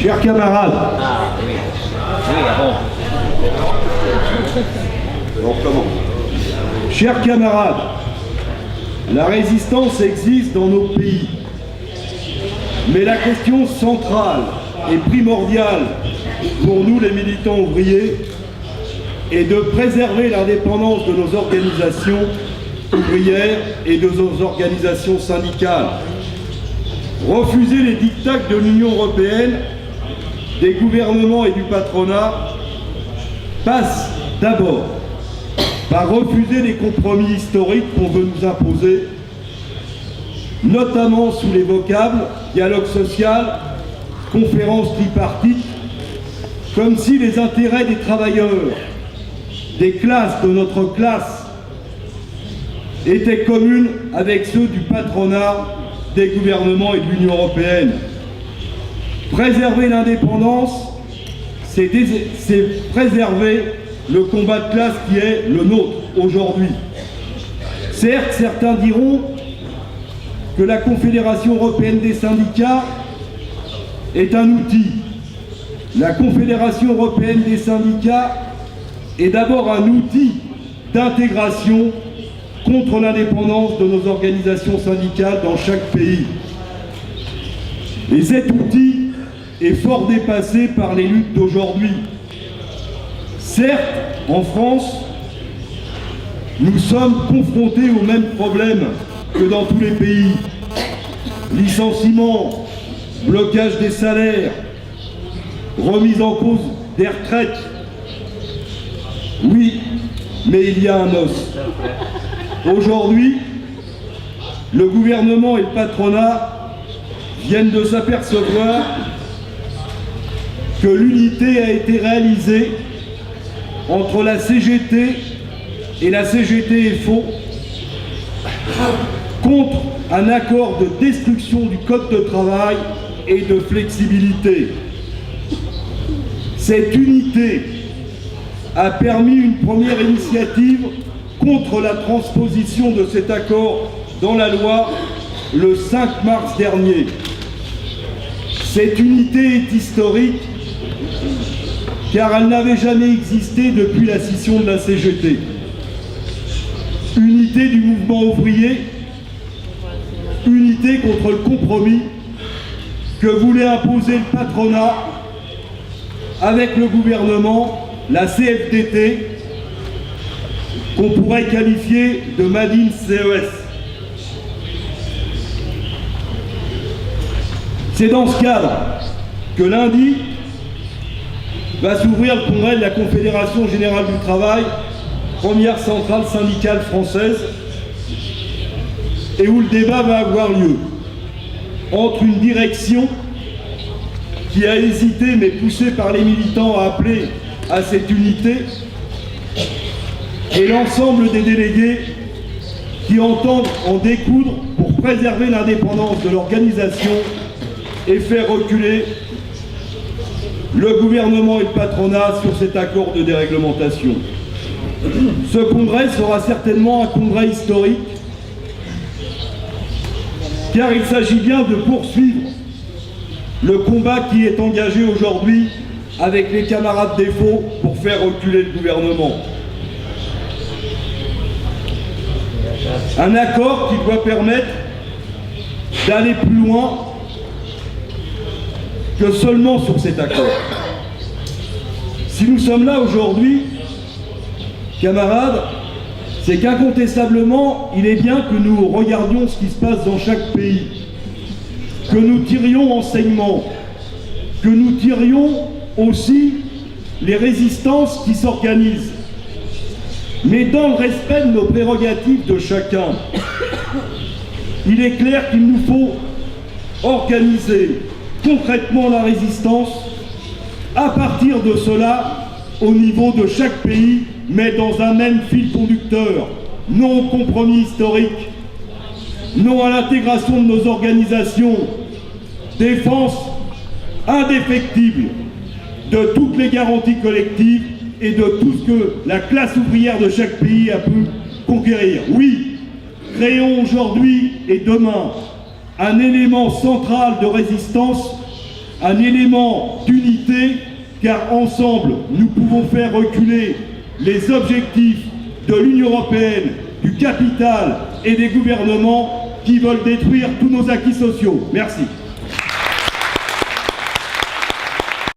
Chers camarades, chers camarades, la résistance existe dans nos pays. Mais la question centrale et primordiale pour nous les militants ouvriers est de préserver l'indépendance de nos organisations ouvrières et de nos organisations syndicales. Refuser les diktats de l'Union européenne, des gouvernements et du patronat passe d'abord par refuser les compromis historiques qu'on veut nous imposer, notamment sous les vocables dialogue social, conférence tripartite, comme si les intérêts des travailleurs, des classes de notre classe, étaient communes avec ceux du patronat, des gouvernements et de l'Union européenne. Préserver l'indépendance, c'est préserver le combat de classe qui est le nôtre aujourd'hui. Certes, certains diront que la Confédération européenne des syndicats est un outil. La Confédération européenne des syndicats est d'abord un outil d'intégration contre l'indépendance de nos organisations syndicales dans chaque pays. Et cet outil est fort dépassé par les luttes d'aujourd'hui. Certes, en France, nous sommes confrontés aux mêmes problèmes que dans tous les pays. Licenciements, blocage des salaires, remise en cause des retraites. Oui, mais il y a un os. Aujourd'hui, le gouvernement et le patronat viennent de s'apercevoir que l'unité a été réalisée entre la CGT et la CGT-FO contre un accord de destruction du code de travail et de flexibilité. Cette unité a permis une première initiative contre la transposition de cet accord dans la loi le 5 mars dernier. Cette unité est historique car elle n'avait jamais existé depuis la scission de la CGT. Unité du mouvement ouvrier, unité contre le compromis que voulait imposer le patronat avec le gouvernement, la CFDT, qu'on pourrait qualifier de Made in CES. C'est dans ce cadre que lundi va s'ouvrir le congrès de la Confédération Générale du Travail, première centrale syndicale française, et où le débat va avoir lieu entre une direction qui a hésité mais poussée par les militants à appeler à cette unité et l'ensemble des délégués qui entendent en découdre pour préserver l'indépendance de l'organisation et faire reculer le gouvernement et le patronat sur cet accord de déréglementation. Ce congrès sera certainement un congrès historique car il s'agit bien de poursuivre le combat qui est engagé aujourd'hui avec les camarades des FO pour faire reculer le gouvernement. Un accord qui doit permettre d'aller plus loin que seulement sur cet accord. Si nous sommes là aujourd'hui, camarades, c'est qu'incontestablement, il est bien que nous regardions ce qui se passe dans chaque pays, que nous tirions enseignement, que nous tirions aussi les résistances qui s'organisent, mais dans le respect de nos prérogatives de chacun. Il est clair qu'il nous faut organiser concrètement la résistance à partir de cela au niveau de chaque pays, mais dans un même fil conducteur, non au compromis historique, non à l'intégration de nos organisations, défense indéfectible de toutes les garanties collectives et de tout ce que la classe ouvrière de chaque pays a pu conquérir. Oui, créons aujourd'hui et demain un élément central de résistance un élément d'unité, car ensemble, nous pouvons faire reculer les objectifs de l'Union européenne, du capital et des gouvernements qui veulent détruire tous nos acquis sociaux. Merci.